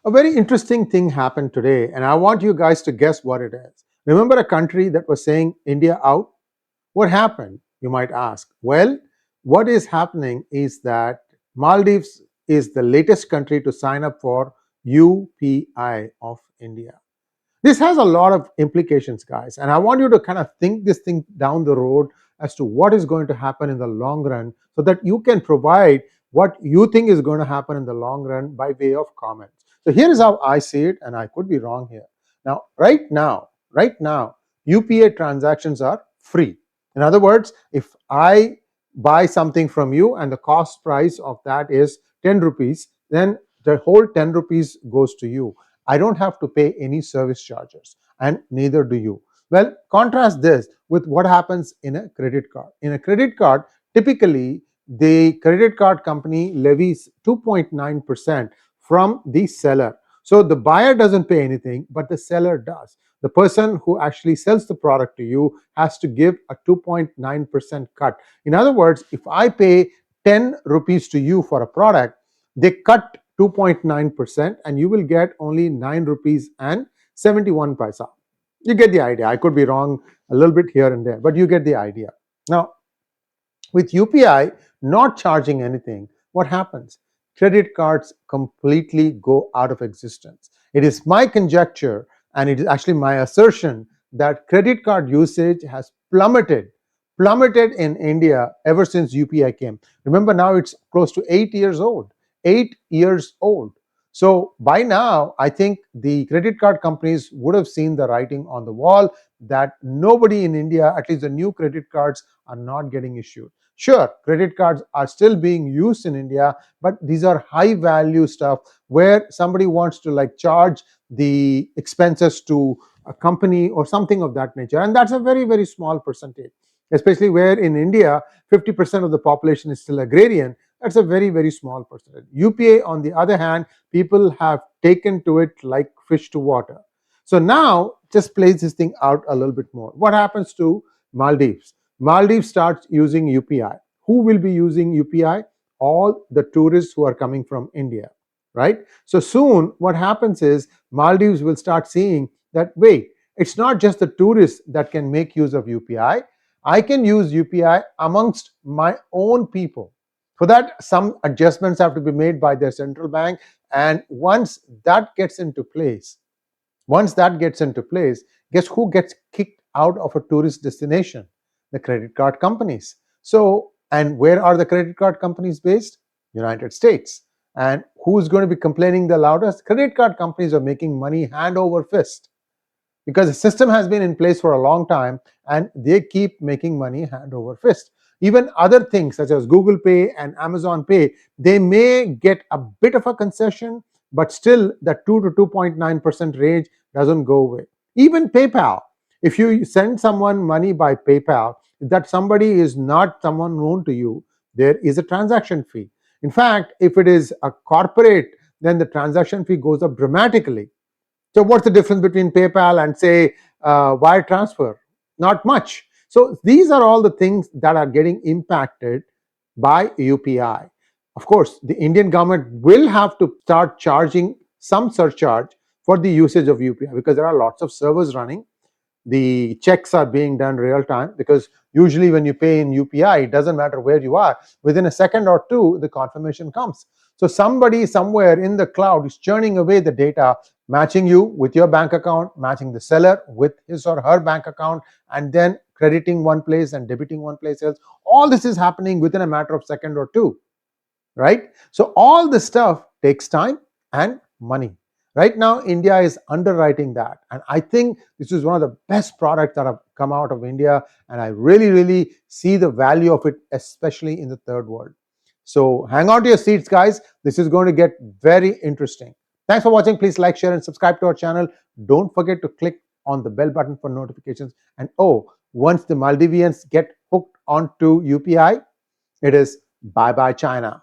A very interesting thing happened today, and I want you guys to guess what it is. Remember a country that was saying India out? What happened? You might ask. Well, what is happening is that Maldives is the latest country to sign up for UPI of India. This has a lot of implications, guys, and I want you to kind of think this thing down the road as to what is going to happen in the long run so that you can provide what you think is going to happen in the long run by way of comments. So here is how I see it, and I could be wrong here. Now, right now, UPI transactions are free. In other words, if I buy something from you and the cost price of that is 10 rupees, then the whole 10 rupees goes to you. I don't have to pay any service charges, and neither do you. Well, contrast this with what happens in a credit card. In a credit card, typically the credit card company levies 2.9% from the seller. So the buyer doesn't pay anything, but the seller does. The person who actually sells the product to you has to give a 2.9% cut. In other words, if I pay 10 rupees to you for a product, they cut 2.9% and you will get only 9 rupees and 71 paisa. You get the idea. I could be wrong a little bit here and there, but you get the idea. Now, with UPI not charging anything, what happens? Credit cards completely go out of existence. It is my conjecture, and it is actually my assertion, that credit card usage has plummeted in India ever since UPI came. Remember, now it's close to 8 years old. 8 years old. So by now, I think the credit card companies would have seen the writing on the wall that nobody in India, at least the new credit cards, are not getting issued. Sure, credit cards are still being used in India, but these are high value stuff where somebody wants to like charge the expenses to a company or something of that nature. And that's a very, very small percentage, especially where in India, 50% of the population is still agrarian. That's a very, very small percentage. UPA, on the other hand, people have taken to it like fish to water. So now, just plays this thing out a little bit more. What happens to Maldives? Maldives starts using UPI. Who will be using UPI? All the tourists who are coming from India, right? So soon, what happens is Maldives will start seeing that, wait, it's not just the tourists that can make use of UPI. I can use UPI amongst my own people. For that, some adjustments have to be made by their central bank. And once that gets into place, guess who gets kicked out of a tourist destination? The credit card companies. So, and where are the credit card companies based? United States. And who's going to be complaining the loudest? Credit card companies are making money hand over fist because the system has been in place for a long time and they keep making money hand over fist. Even other things such as Google Pay and Amazon Pay, they may get a bit of a concession, but still that 2 to 2.9% range doesn't go away. Even PayPal, if you send someone money by PayPal, if that somebody is not someone known to you, there is a transaction fee. In fact, if it is a corporate, then the transaction fee goes up dramatically. So what's the difference between PayPal and say wire transfer? Not much. So these are all the things that are getting impacted by UPI. Of course, the Indian government will have to start charging some surcharge for the usage of UPI because there are lots of servers running. The checks are being done real time because usually when you pay in UPI, it doesn't matter where you are. Within a second or two, the confirmation comes. So somebody somewhere in the cloud is churning away the data, matching you with your bank account, matching the seller with his or her bank account, and then crediting one place and debiting one place else. All this is happening within a matter of second or two, right? So all this stuff takes time and money. Right now, India is underwriting that. And I think this is one of the best products that have come out of India. And I really, really see the value of it, especially in the third world. So hang on to your seats, guys. This is going to get very interesting. Thanks for watching. Please like, share, and subscribe to our channel. Don't forget to click on the bell button for notifications. And once the Maldivians get hooked onto UPI, it is bye-bye China.